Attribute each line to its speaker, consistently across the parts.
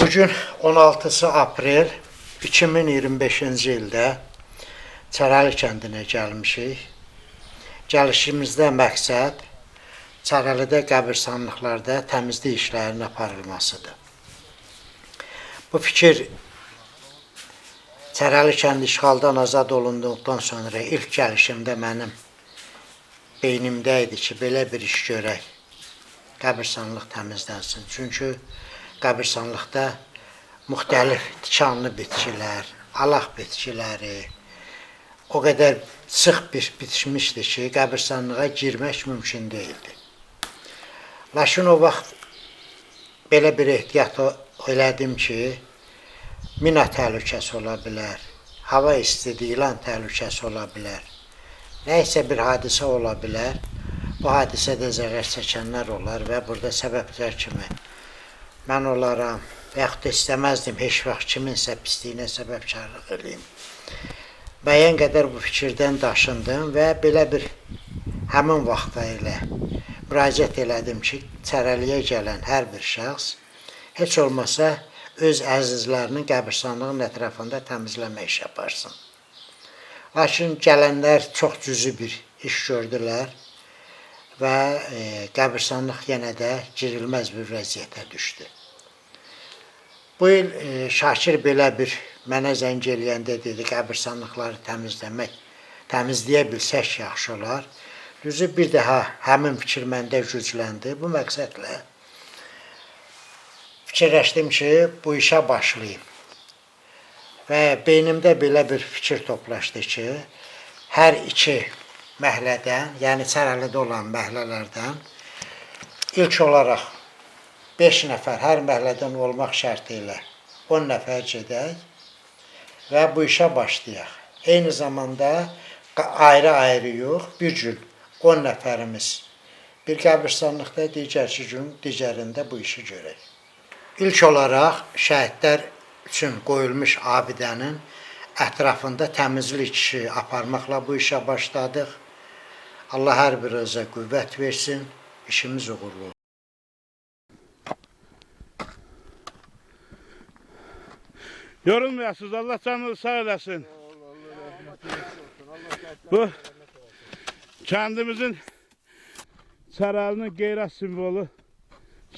Speaker 1: Bugün 16 aprel 2025-ci ildə Çərəli kəndinə gəlmişik. Gəlişimizdə məqsəd Çərəlidə qəbirstanlıqlarda təmizlik işlərinin aparılmasıdır. Bu fikir Çərəli kəndi işğaldan azad olunduqdan sonra ilk gəlişimdə mənim beynimdə idi ki, belə bir iş görək, qəbirstanlıq təmizlənsin. Çünki qəbirstanlıqda müxtəlif tikanlı bitkilər, alaq bitkiləri o qədər sıx bitişmişdi ki, qəbirstanlığa girmək mümkün deyildi. Lakin o vaxt belə bir ehtiyat elədim ki, mina təhlükəsi ola bilər, hava istiliyi, ilan təhlükəsi ola bilər, nəysə bir hadisə ola bilər, bu hadisədə zərər çəkənlər olar və burada səbəblər kimi mən olaram və yaxud da istəməzdim heç vaxt kiminsə pisliyinə səbəbkarlıq edeyim. Müəyyən qədər bu fikirdən daşındım və belə bir həmin vaxtda elə müraciət elədim ki, Çərəliyə gələn hər bir şəxs heç olmasa öz əzizlərinin qəbirstanlığının ətrafında təmizləmə iş yaparsın. Lakin gələnlər çox cüzi bir iş gördülər və qəbirstanlıq yenə də girilməz bir vəziyyətə düşdü. Bu il Şakir belə bir mənə zəng eləyəndə dedi, qəbirstanlıqları təmizləyə bilsək yaxşı olar. Düzü bir daha həmin fikir məndə gücləndi. Bu məqsədlə fikirləşdim ki, bu işə başlayayım. Və beynimdə belə bir fikir toplaşdı ki, hər iki məhəllədən, yəni Çərəlidə olan məhəllələrdən ilk olaraq 5 nəfər hər məhəllədən olmaq şərti ilə 10 nəfər gedək və bu işə başlayaq. Eyni zamanda ayrı-ayrı yox, bir gün 10 nəfərimiz bir qəbirstanlıqda, digərki gün digərində bu işi görək. İlk olaraq şəhidlər üçün qoyulmuş abidənin ətrafında təmizlik işi aparmaqla bu işə başladıq. Allah hər birinizə qüvvət versin, işimiz uğurlu olsun.
Speaker 2: Yorulmayasınız, Allah canınızı sağ eləsin. Bu kəndimizin Çərəlinin qeyrət simvolu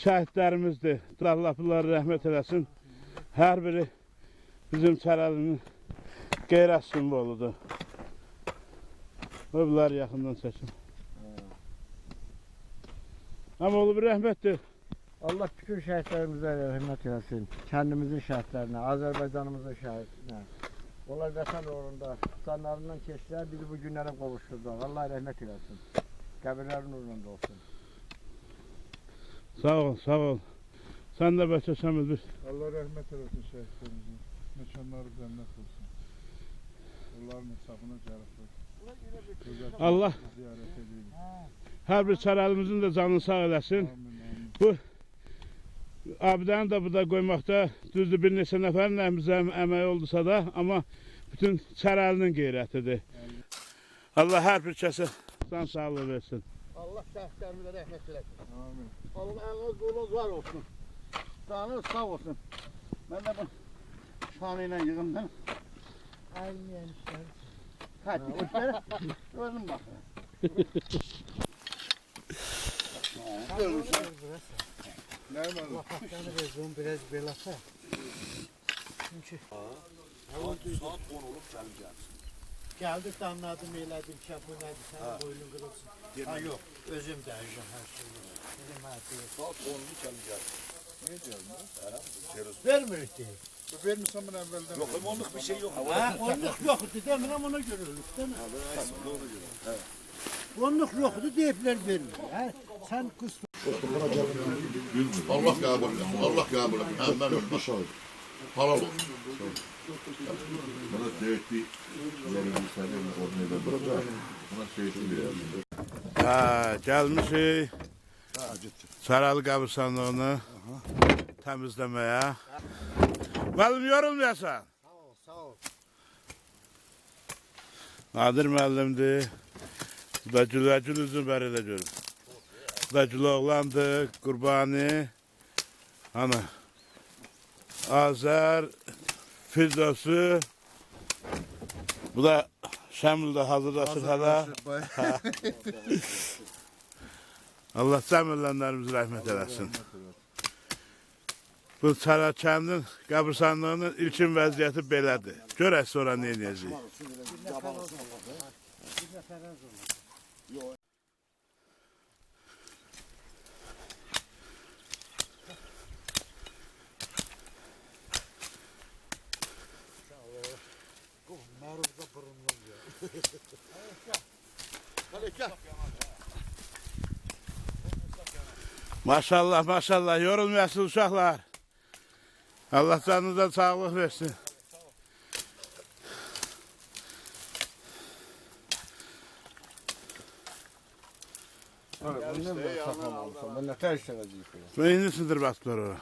Speaker 2: şəhidlərimizdir. Allah bunları rəhmət eləsin. Hər biri bizim Çərəlinin qeyrət simvoludur. Bunları yaxından çəkin. Amma oğlu bir rəhmətdir.
Speaker 3: Allah bütün şəhidlərimizə rəhmət eləsin. Kəndimizin şəhidlərinə, Azərbaycanımızın şəhidlərinə. Onlar vətən uğrunda canlarından keçdilər, bizi bu günlərə qovuşdurdular. Allah rəhmət eləsin. Qəbirlərin uğrunda olsun.
Speaker 2: Sağ ol, sağ ol. Sən də bəlkə Şəmil bir.
Speaker 4: Allah rəhmət eləsin şəhidlərimizin. Məkanları cənnət olsun. Onların hesabına cərif
Speaker 2: Allah hər bir Çərəlimizin də canını sağ eləsin. Bu abidəni də burada qoymaqda düzdür bir neçə nəfərin bizə əməyi oldusa da, amma bütün Çərəlinin qeyrətidir. Allah hər bir kəsə can sağlığı versin.
Speaker 3: Allah şəhidlərimizə rəhmət eləsin.
Speaker 4: Amin.
Speaker 3: Allah əliniz qolunuz var olsun. Canınız sağ olsun. Mən də bu şanı ilə yığımdan. Əlməyən işlər. Hə, bu işlərə gözüm baxın.
Speaker 1: Vaxtlarını verdim, biraz belata. Çünki
Speaker 5: Saat 10 olub gələcək.
Speaker 1: gəldik də anladım, elədim ki, bu nədir, sənin boynun qırılsın. Ha, yox, özüm dəyəcəm hər şeyi. Dedim, hə, deyil.
Speaker 5: Saat 10-da gələcək. Niyə gəlmir?
Speaker 1: Vermirik deyil.
Speaker 4: Vermirsən mən əvvəldən.
Speaker 5: Yox, onluq bir şey yox.
Speaker 1: Hə, onluq yoxdur, demirəm ona görə ölüb, demə. Onluq yoxdur, deyiblər vermir. Hə, sən qız
Speaker 5: Allah qəbul etsin. Allah qəbul etsin. Hə, mən ölmüşəm. Halal olsun.
Speaker 6: Buna söğütlü yerimizden ornaya da bırakacak. Buna söğütlü verelim.
Speaker 2: Hə, gəlmişik Çərəli qəbirstanlığını təmizləməyə. Müəllim, yorulmayasan.
Speaker 1: Sağ ol, sağ ol.
Speaker 2: Nadir müəllimdir. Bu da Gül üzüm bəri də görür. Bu da Gül oğlandır, Qurbani. Ana. Azer, Firdevsi. Bu da Şəmildə hazırlaşır hələ. Allah cəmillənlərimizi rəhmət eləsin. Bu Çarakəndin qəbirstanlığının ilkin vəziyyəti belədir. Görək sonra nə edəcəyik. Maşallah, maşallah. Yorulmayasınız uşaqlar. Allah canınıza sağlıq versin.
Speaker 3: Bu ne böyle sakal olsa? Ben ne ters seveceğim.
Speaker 2: Ben indi sındır bastılar ora.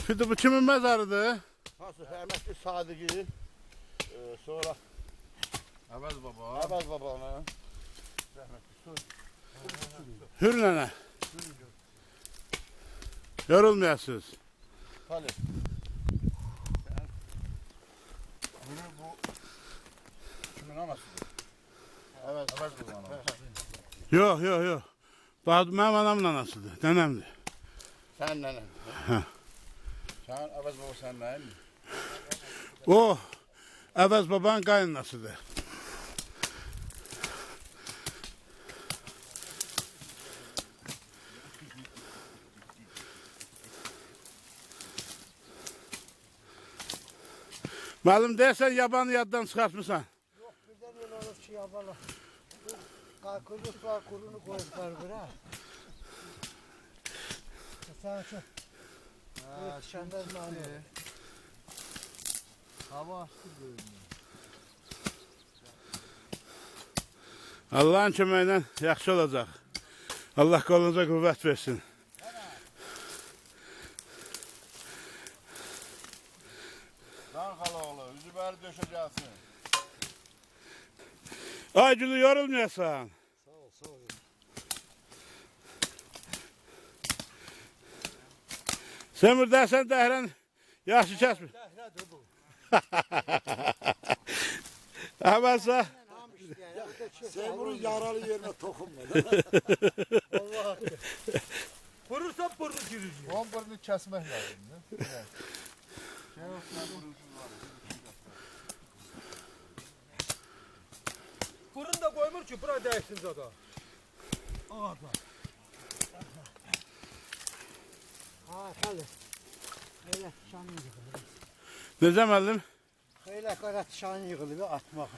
Speaker 2: Şimdi bu kimin mezarıdır?
Speaker 6: Nasıl rahmetli Sadık'ın sonra
Speaker 4: Əvəz baba.
Speaker 6: Əbəz babana
Speaker 2: Hürnene. Yorulmayasınız.
Speaker 6: Talip.
Speaker 4: Kimin anasıdır?
Speaker 6: Evet.
Speaker 4: Əvəz babana.
Speaker 2: Yok, yok, yok. Daha benim anamın anasıdır. Nenemdir.
Speaker 6: Sen nene.
Speaker 4: Sən Əvəz baba sən nəyin?
Speaker 2: O, Əvəz babanın qaynanasıdır. Malum deyəsən yabanı yaddan çıxartmışsan.
Speaker 1: Yox, birdən elə olub ki, yabala. Qalqırıb var, qurunu qoyublar bura. Sen şu. Evet, şandar mani.
Speaker 3: Hava açtı görünüyor.
Speaker 2: Allah'ın köməklə yaxşı olacaq. Allah qolunuza qüvvət versin.
Speaker 4: Lan xalaoğlu, üzü bəri döşəcəksin.
Speaker 2: Ay gülü yorulmayasan.
Speaker 1: Sağ ol, sağ ol.
Speaker 2: Sen buradaysan dəhrən yaxşı kəsmir.
Speaker 1: Dəhlədir bu.
Speaker 2: Əməsə.
Speaker 3: Sen bunun yaralı yerine tokunma.
Speaker 1: Allah Vurursan burnu girecek.
Speaker 4: 11'ini kəsmək lazımdır.
Speaker 7: Fırın da koymur ki bura değsin zada.
Speaker 1: Ağda. Ha, tabii. Öyle şan yığılır.
Speaker 2: Necə müəllim?
Speaker 1: Öyle qarat şan yığılır atmaq.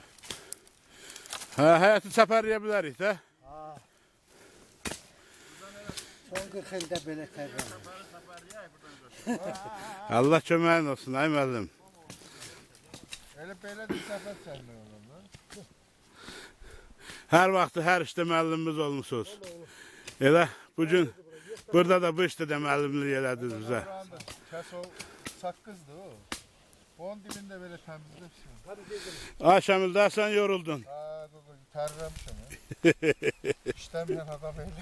Speaker 2: Hə, həyatı səpərləyə bilərik də.
Speaker 1: Ha. Son 40 ildə belə tərbiyələnir.
Speaker 2: Allah köməyin olsun, ay müəllim.
Speaker 4: Elə belə bir səfər çəkmək olur da.
Speaker 2: Hər vaxtı hər işdə müəllimimiz olmuşsunuz. Elə bugün burada da bu işdə də müəllimlik elədiniz bizə.
Speaker 4: Kəs o saqqızdır o. Onun dibində belə təmizləşsin.
Speaker 2: Ay Şəmildə, sən yoruldun.
Speaker 4: Ha, tərləmişəm. İşləməyən adam elə.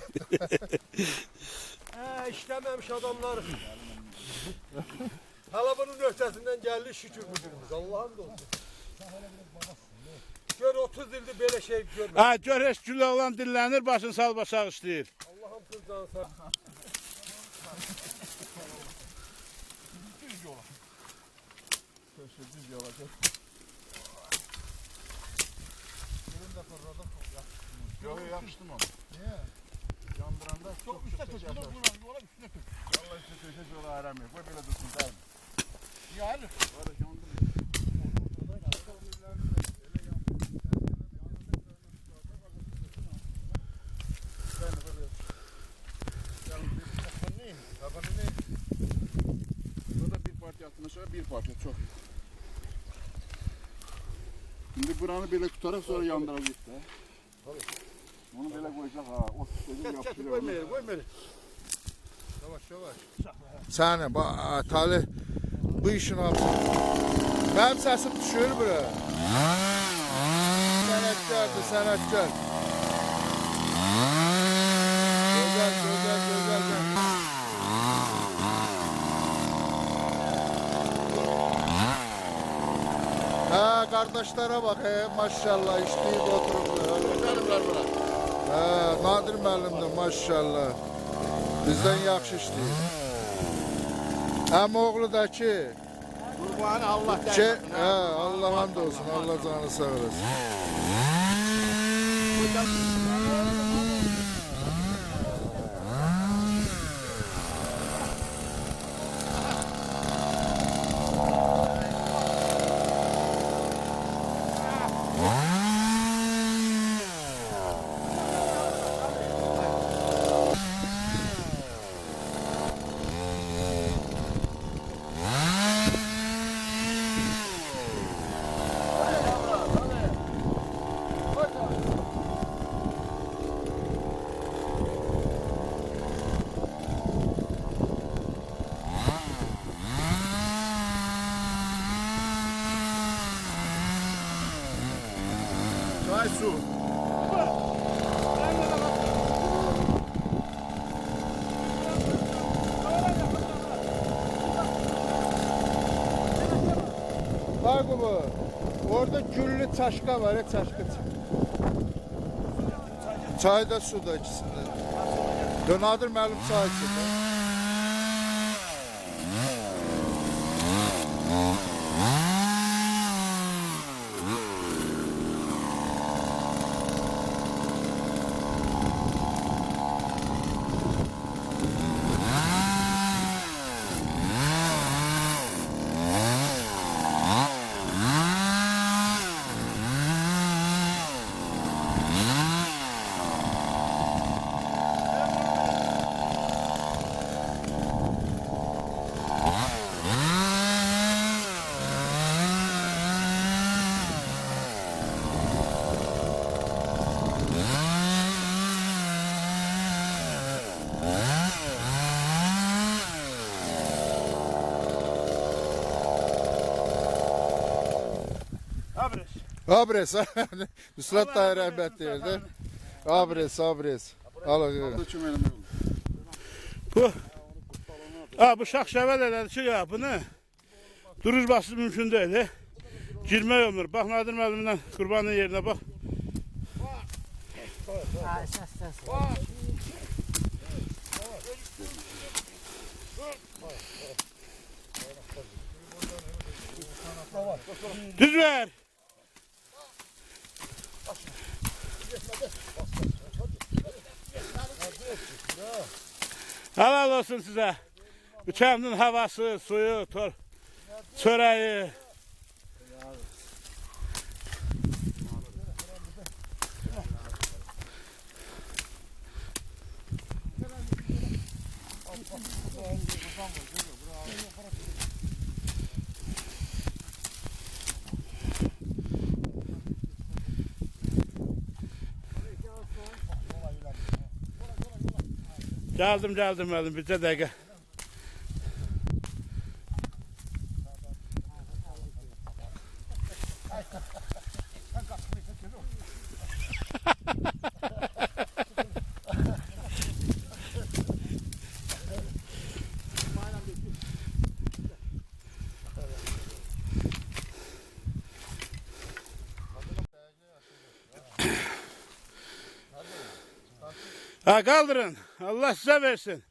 Speaker 7: İşlememiş adamlar. Hala bunun ötesinden geldi şükür müdürümüz. Allah'ım da olsun. Gör 30 ildir böyle şey görmedim.
Speaker 2: Ay gör heç güllə olan dillənir, başın sal başaq işləyir.
Speaker 7: Allah'ım kızdan sağ.
Speaker 4: Düz yola gel. Benim de fırladım. Yok yapıştım onu. Niye? Yandıranda çok üstte tut. Yola üstüne tut. Vallahi üstüne tut. Yola aramıyor. Koy böyle dursun değil mi? Ya hayır. Böyle yandırıyor. Burada bir parça attığına sonra bir parça çok. Şimdi buranı böyle tutarak sonra yandıracak da. Onu böyle koyacak ha. O sözü yapıştırıyor.
Speaker 7: Koymayın. Yavaş yavaş.
Speaker 8: Səni, Talih bu işin altında. Mənim səsim düşür bura. Sənətkardır, sənətkar. Gözəl, gözəl, gözəl. Ha, qardaşlara bax, maşallah, işləyib oturublar.
Speaker 6: Gelirler bura.
Speaker 8: Ha, Nadir müəllimdir, maşallah. Bizdən yaxşı işləyir. Həm oğlu da ki,
Speaker 6: Kurbanı Allah
Speaker 8: Ki,
Speaker 6: dersin.
Speaker 8: Allah hamd olsun, Allah canı sağ olasın.
Speaker 4: Çay su.
Speaker 8: Bak bu, orada güllü çaşka var, çaşka. Çayda suda ikisinde. Nadir müəllim çay içində. Abres, Nusrat da rəhbət deyirdi. Abres. Al.
Speaker 2: Bu şaxşəvəl elədi ki, ya, bunu duruş basız mümkün deyil. Girmək olmur. Bax, Nadir müəllimdən qurbanın yerinə bax. Düz ver. Helal olsun size. Bu kəndin havası, suyu, çöreği. Geldim müəllim, bircə dəqiqə. Ha, kaldırın. Allah size versin.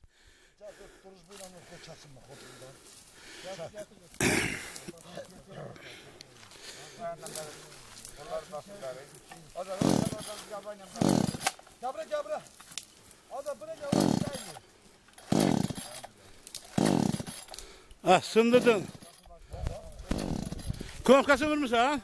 Speaker 7: Cabra.
Speaker 2: Ah, sındırdın. Komkası vurmuş ha?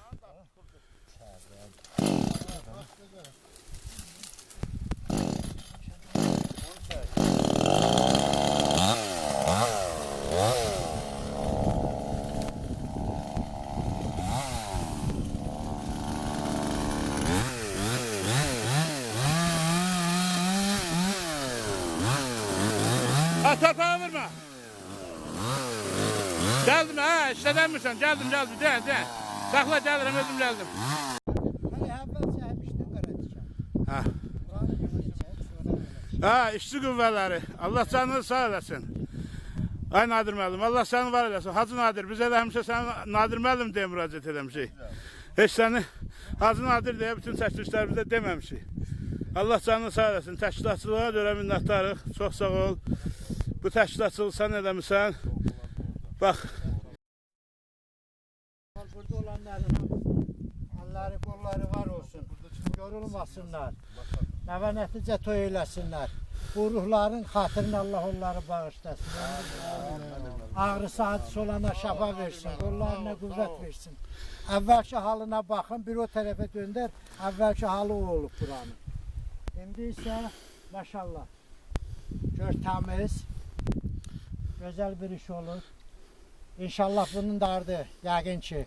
Speaker 2: Tata vurma. Geldim ha, işledemmişsin. Geldim. De. Sakla gelirim, özüm geldim. Ha. Ha, işçi qüvvələri. Allah canını sağ eləsin. Ay Nadir müəllim, Allah səni var eləsin. Hacı Nadir, bizə də həmişə sən Nadir müəllim deyə müraciət eləmişik. Heç səni Hacı Nadir deyə bütün çəkilişlərimizdə deməmişik. Allah canını sağ eləsin. Təşkilatçılığa görə minnətdarıq. Çox sağ ol. Bu təşkilatçılığı sən eləmişsən. Bax.
Speaker 3: Burada olanların elleri kolları var olsun. Yorulmasınlar. Neve netice toy eylesinler. Bu ruhların hatırını Allah onları bağışlasın. Ağrısı acısı olana şafa versin. Kollarına kuvvet versin. Evvelki halına bakın. Bir o tarafa döndür. Evvelki halı o olup buranın. Şimdi ise maşallah. Gör temiz. Güzel bir iş olur. İnşallah bunun da ardı yəqin ki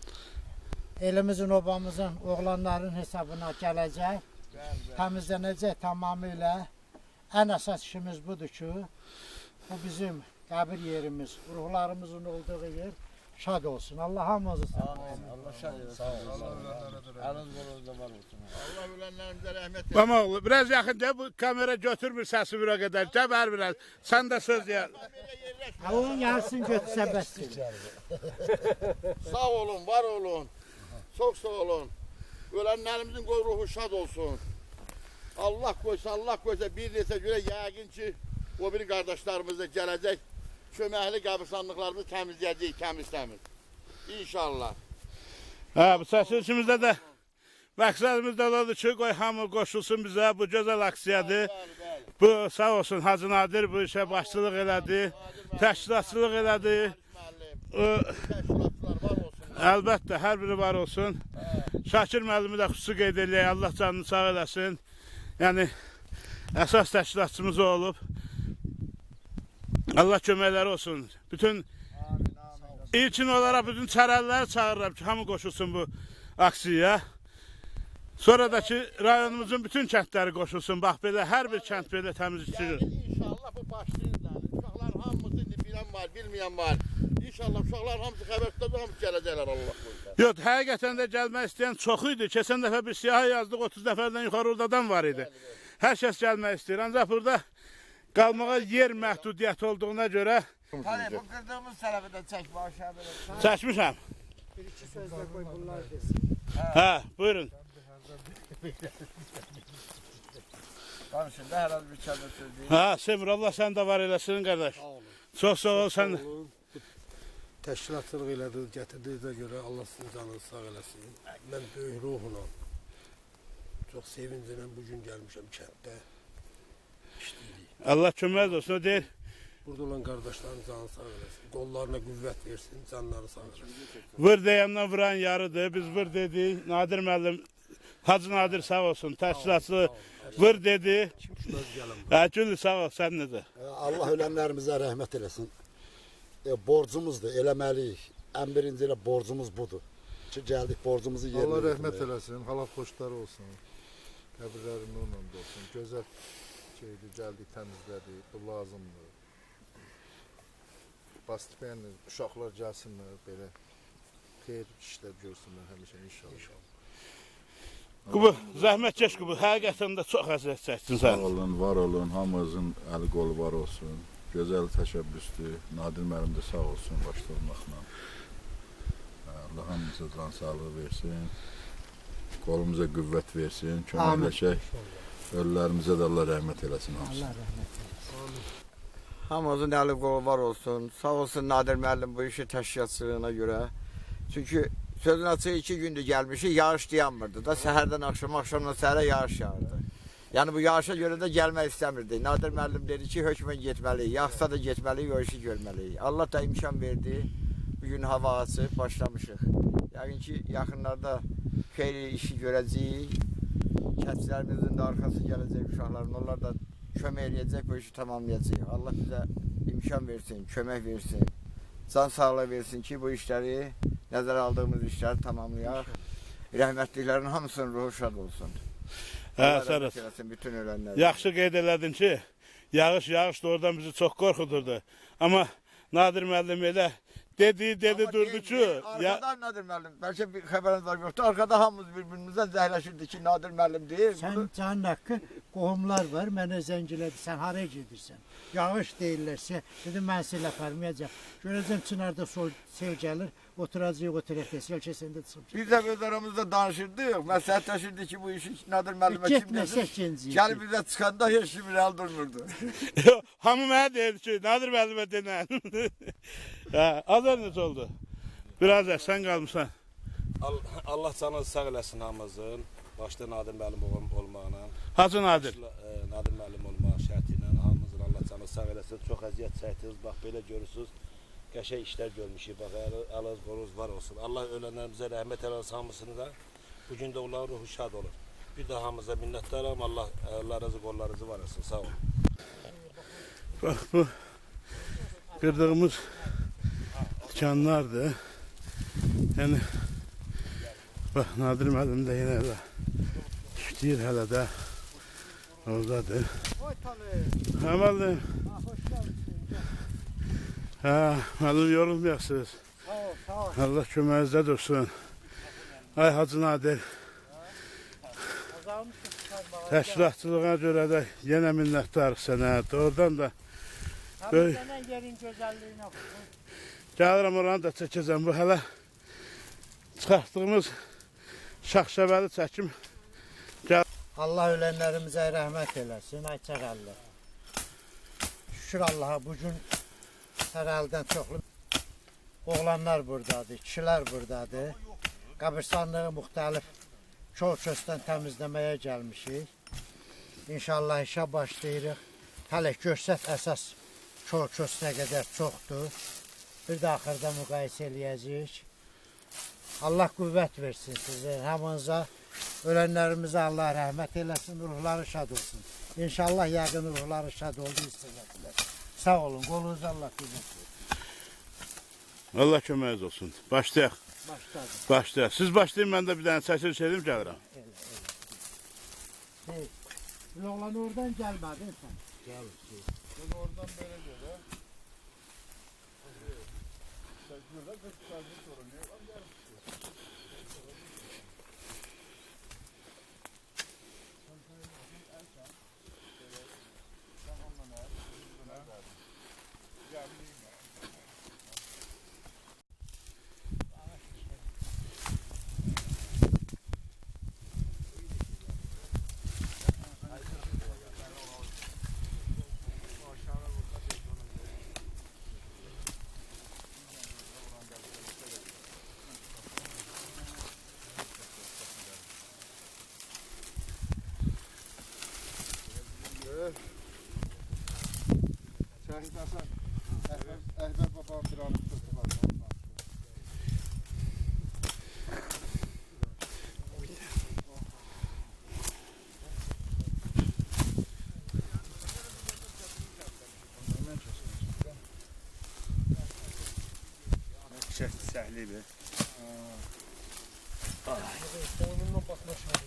Speaker 3: elimizin, obamızın, oğlanların hesabına gələcək. Təmizlənəcək tamamilə. Ən əsas işimiz budur ki, bu bizim qəbir yerimiz, ruhlarımızın olduğu yer şad olsun. Allah hamımızı sağ olsun.
Speaker 6: Allah şad eylesin. Eliniz kolunuzda var olsun.
Speaker 5: Allah ölenlerimize rahmet eylesin.
Speaker 2: Mamoğlu, biraz yaxınca bu kamera götürmür səsi bura qədər. Gəbər biraz. Sən də söz deyər.
Speaker 3: Onun gəlsin götürsə bəsdir.
Speaker 5: Sağ olun, var olun. Çok sağ olun. Ölenlerimizin ruhu şad olsun. Allah koysa bir neçə görə yəqin ki o bir qardaşlarımız da gələcək. Köməkli qəbirstanlıqlarımızı təmizləyəcək, təmiz. İnşallah.
Speaker 2: Ha, bu çəkilişimizdə də məqsədimiz də odur ki, qoy hamı qoşulsun bizə. Bu gözəl aksiyadır. Bu sağ olsun Hacı Nadir bu işə başçılıq elədi. Təşkilatçılıq elədi.
Speaker 5: Təşkilatçılar var olsun.
Speaker 2: Əlbəttə, hər biri var olsun. Şakir müəllimi də xüsusi qeyd eləyək. Allah canını sağ eləsin. Yəni, əsas təşkilatçımız o olub. Allah köməkləri olsun. Bütün ilkin olaraq bütün çərəliləri çağırıram ki, hamı qoşulsun bu aksiyaya. Sonra da ki, rayonumuzun bütün kəndləri qoşulsun. Bax, belə, hər bir kənd belə təmiz içilir.
Speaker 5: İnşallah bu başlayır. Uşaqlar hamımızı bilən var, bilməyən var. İnşallah uşaqlar hamısı xəbər tutacaq, hamısı gələcəklər Allah qoysa.
Speaker 2: Yox, həqiqətən də gəlmək istəyən çox idi. Keçən dəfə bir siyahı yazdıq, 30 nəfərdən yuxarı orada adam var idi. Hər kəs gəlmək istəyir. Ancaq burada qalmağa yer məhdudiyyəti olduğuna görə
Speaker 6: Hani bu kırdığımız tarafından çek bu aşağı böyle.
Speaker 2: çəkmişəm.
Speaker 3: Bir-iki sözlə qoy bunlar desin.
Speaker 2: Hə, buyurun.
Speaker 6: Konuşun da herhalde bir çadır söyleyeyim.
Speaker 2: Hə, Semir, Allah sən də var eləsin, qardaş. Çox sağ ol, sən.
Speaker 7: Təşkilatçılıq elədi, gətirdiyinizə görə Allah sizin canınızı sağ eləsin. Mən böyük ruhla, çox sevinclə bugün gəlmişəm kənddə. İşləyirik.
Speaker 2: Allah kömək olsun, o deyir.
Speaker 7: Burada olan qardaşların canını sağ eləsin. Qollarına qüvvət versin, canları sağ eləsin.
Speaker 2: Vır deyəmdən vuran yarıdır. Biz vır dedik. Nadir müəllim, Hacı Nadir sağ olsun. Təşkilatçı vır dedi. Hə, Gülü sağ ol, sən necə?
Speaker 9: Allah ölənlərimizə rəhmət eləsin. Borcumuzdur, eləməliyik. Ən birinci elə borcumuz budur. Ki, gəldik borcumuzu yerinə
Speaker 8: Allah
Speaker 9: yetirməyə.
Speaker 8: rəhmət eləsin, halal xoşları olsun. Qəbirlərin onunla da olsun. Gözəl şeydir, gəldik, təmizlədik, bu lazımdır. Bastıqən uşaqlar gəlsinlər, belə xeyir işlər görsünlər həmişə inşallah.
Speaker 2: Qubu, zəhmətkeş Qubu, həqiqətən də çox əziyyət çəkdin sən.
Speaker 4: Sağ olun, var olun, hamımızın əli qolu var olsun. Gözəl təşəbbüsdür. Nadir müəllim də sağ olsun başda olmaqla. Allah hamımıza can sağlığı versin. Qolumuza qüvvət versin. Köməkləşək. Ölülərimizə də Allah rəhmət eləsin hamısı.
Speaker 3: Allah rəhmət eylesin.
Speaker 6: Hamımızın eli kolu var olsun. Sağ olsun Nadir müəllim bu işi təşkilatçılığına görə. Çünkü sözün açığı 2 gündür gelmişik, yağış dayanmırdı da səhərdən akşamdan səhərə yağış yağırdı. Yani bu yağışa göre de gelmek istemirdi. Nadir müəllim dedi ki hökmən getməliyik, yağsa da getməliyik, o işi görməliyik. Allah da imkan verdi. Bugün hava açıb, başlamışıq. Yəqin ki yaxınlarda xeyli işi görəcəyik. Kəndçilərimizin də arxası gələcək uşaqların, onlar da kömək eləyəcək, bu işi tamamlayacaq. Allah bizə imkan versin, kömək versin, can sağlığı versin ki bu işləri, nəzərə aldığımız işləri tamamlayaq. Rəhmətliklərin hamısının ruhu şad olsun.
Speaker 2: Hə,
Speaker 6: Allah
Speaker 2: sağ
Speaker 6: rəhmət
Speaker 2: ol.
Speaker 6: eləsin bütün ölənlər.
Speaker 2: Yaxşı qeyd elədin ki, Yağış da oradan bizi çok korkuturdu. Ama Nadir müəllim elə dedi
Speaker 6: Ama
Speaker 2: durdu
Speaker 6: değil,
Speaker 2: ki.
Speaker 6: değil. Arkadan Nadir müəllim. Belki bir haberiniz var yoktu. Arkada hamımız birbirimizden zehirleşirdi ki Nadir müəllim değil.
Speaker 1: Sən canın haqqı qohumlar var, mənə zəng elədi, sən haraya gedirsən? Yağış deyirlərsə, dedim mən sizi aparmayacağam. Görəcəm Çınarda sel gəlir, oturacaq o tərəfdə, sel keçəndə çıxıb.
Speaker 6: Biz de öz aramızda danışırdık. Məsləhətləşirdik ki bu işi Nadir müəllime kim desin.
Speaker 1: Getməsək genciyi.
Speaker 6: Gelip bize çıkanda hiç kim el durmurdu.
Speaker 2: Hamı mənə deyirdi ki, Nadir müəllimə denən. Azər necə oldu? Biraz sən qalmışsan.
Speaker 10: Allah canını sağ eləsin hamımızın. Başda Nadir müəllim olmağına.
Speaker 2: Hacı Nadir.
Speaker 10: Nadir müəllim olmaq şərti ilə hamımızın Allah canını sağ eləsin. Çox əziyyət çəkdiniz. Bax belə görürsüz. Qəşəng işlər görmüşük. Bax əliniz qolunuz var olsun. Allah ölənlərimizə rəhmət eləsin hamısını da. Bu gün də onların ruhu şad olur. Bir daha hamımıza minnətdaram. Allah əllərinizi qollarınızı var olsun. Sağ olun.
Speaker 2: Bax bu qırdığımız dükanlardır. Yəni bax Nadir müəllim də yenə də işləyir hələ də oradadır. Hə müəllim. Hə müəllim yorulmayasınız.
Speaker 3: Sağ ol.
Speaker 2: Allah köməyinizdə dursun. Ay Hacı Nadir. Təşkilatçılığına görə də yenə minnətdarıq sənə. Oradan da böyük.
Speaker 1: Sənin yerin gözəlliyinə baxın.
Speaker 2: Gəlirəm oranı da çəkəcəm. Bu hələ çıxartdığımız şaxşəbəli çəkim.
Speaker 1: Allah ölənlərimizə rəhmət eləsin, ay Çərəlli. Şükür Allaha bugün Çərəldən çoxlu oğlanlar buradadır, kişilər buradadır. Qəbirstanlığı müxtəlif çol-çösdən təmizləməyə gəlmişik. İnşallah işə başlayırıq. Hələ görsət əsas çol-çös nə qədər çoxdur. Bir də axırda müqayisə eləyəcəyik. Allah qüvvət versin sizə, hamınıza. Ölənlərimizə Allah rəhmət eləsin, ruhları şad olsun. İnşallah yəqin ruhları şad oldu istəyəcəklər. Sağ olun, qolunuz Allah qüvvət versin.
Speaker 2: Allah köməyiniz olsun. Başlayaq. Başlayaq. Siz başlayın, mən də bir dənə çəkiliş edeyim, gəlirəm.
Speaker 1: Oğlan oradan gəlmədin sən.
Speaker 8: Gəl. Biz oradan belə gələ. Burada qısa sorun yox. Şahit Hasan, Əhməd babam bir anı tuttu var.
Speaker 10: Səhli be.
Speaker 3: Boynumdan bakmışlar.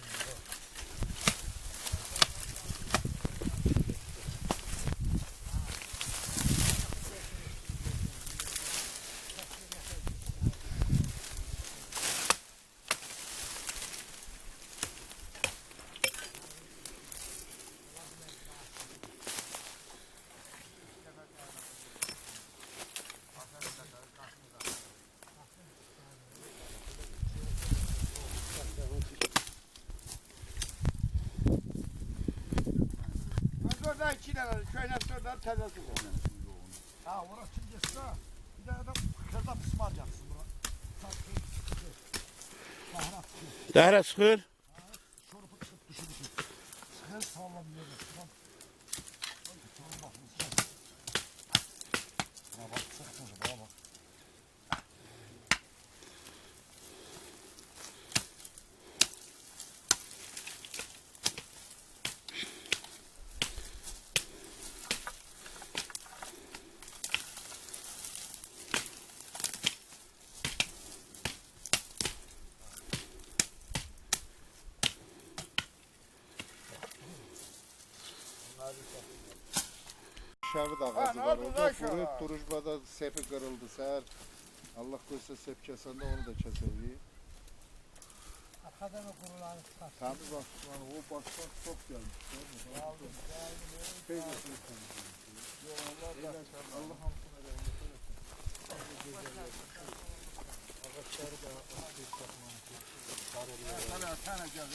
Speaker 6: Oradan 2 tane köyün sonra təzəsi var.
Speaker 3: Ha orası kimcesi ha? Bir tane de kırda pısma alacaksın bura. Sahra çıkıyor.
Speaker 2: Dəhrə çıxır.
Speaker 3: Şorupu çıkıp dışı. Sıkır sağlam yeri. Tamam bakmış. Buna bak sıkmış buna bak.
Speaker 8: şəhid ağacı var orada. Quruyub Durujbada sepi qırıldı səhər. Allah qoysa sep kəsəndə onu da kəsərik.
Speaker 3: Arkadan o kuruları çıkar.
Speaker 8: Təmiz başdan, o başdan çox gəlmiş. Allah hamısına rəhmət eləsin. Ağaçları da bir saxlamışıq.
Speaker 5: Sana gel.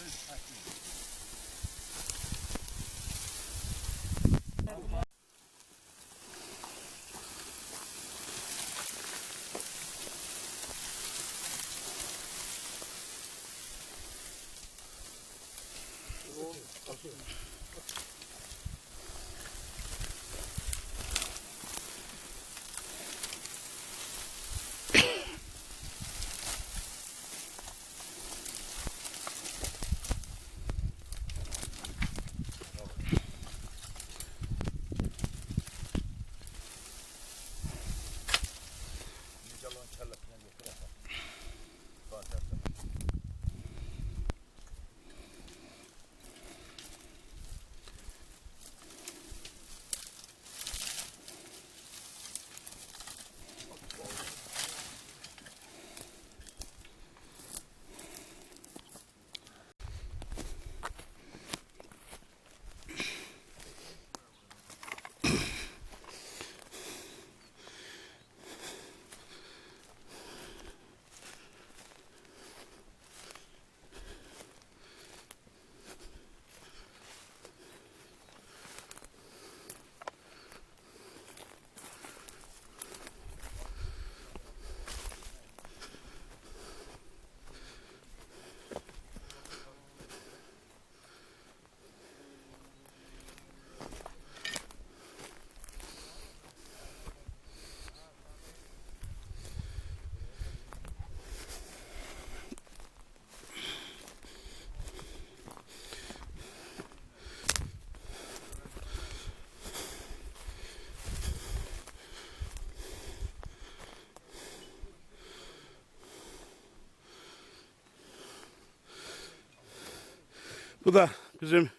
Speaker 2: Bu da bizim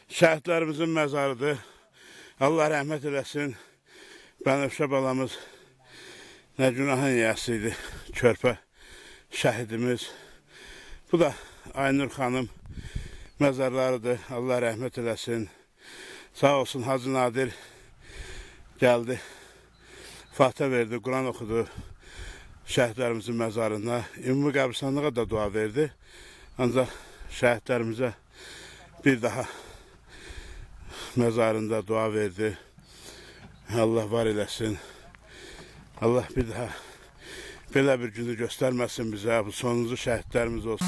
Speaker 2: şəhidlərimizin məzarıdır. Allah rəhmət eləsin. Bənövşə balamız nə günahın yiyəsi idi. Körpə şəhidimiz. Bu da Aynur xanım məzarlarıdır. Allah rəhmət eləsin. Sağ olsun Hacı Nadir gəldi. Fatihə verdi, Quran oxudu şəhidlərimizin məzarında. Ümumi qəbristanlığa da dua verdi. Ancaq şəhidlərimizə bir daha məzarında dua verdi. Allah var eləsin. Allah bir daha belə bir günü göstərməsin bizə. Bu sonuncu şəhidlərimiz olsun.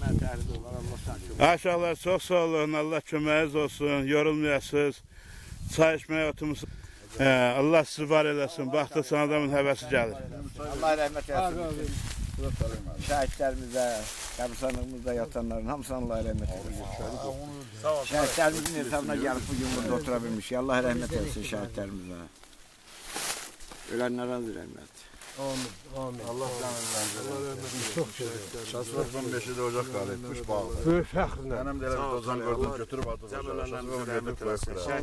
Speaker 6: rəhmət əhli olar. Allah sağ
Speaker 2: Aşağılar çox sağ olun. Allah köməyiniz olsun. Yorulmayasınız. Çay içməyə oturmusunuz. Allah sizi var eləsin. Baxdıqsan adamın həvəsi gəlir.
Speaker 6: Allah rəhmət eləsin. Şəhidlərimizə, qəbirstanlığımızda yatanların hamısına Allah rəhmət eləsin. Şəhidlərimizin hesabına gəlib bugün burada otura bilmişik. Allah rəhmət eləsin şəhidlərimizə. Ölənlərə rəhmət.
Speaker 7: Amin.
Speaker 4: Allah canını versin.
Speaker 7: Çok güzel.
Speaker 4: Şasvaqdan 5-də ocaq qalıymış bağlı.
Speaker 7: Böyük fəxrlə.
Speaker 4: Nənəm də elə bir dozan gördüm, götürüb atıb.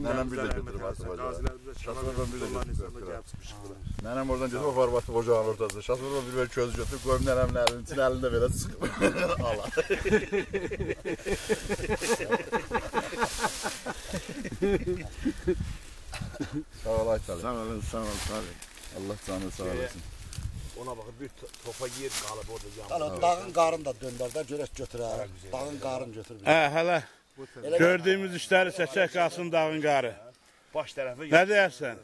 Speaker 4: Nənəm bir də götürüb atıb. Şasvaqdan bir də götürüb atıb. Nənəm oradan gedib o varbatıb ocağın ortasında. Şasvaqdan bir böyle közü götürüb qoyum nənəmin əlinin için əlində belə sıxıb. Allah. Sağ ol Aytalı.
Speaker 6: Sağ olun, sağ olun, sağ olun.
Speaker 4: Allah canını sağ olasın.
Speaker 10: Ona bakın bir topa yer kalıp orada yandı.
Speaker 9: Dağın qarını da döndər də görək götürər. Dağın qarını götür.
Speaker 2: Hələ gördüyümüz işləri çəkək qalsın dağın qarı.
Speaker 10: Baş tarafı
Speaker 2: Nə deyərsən?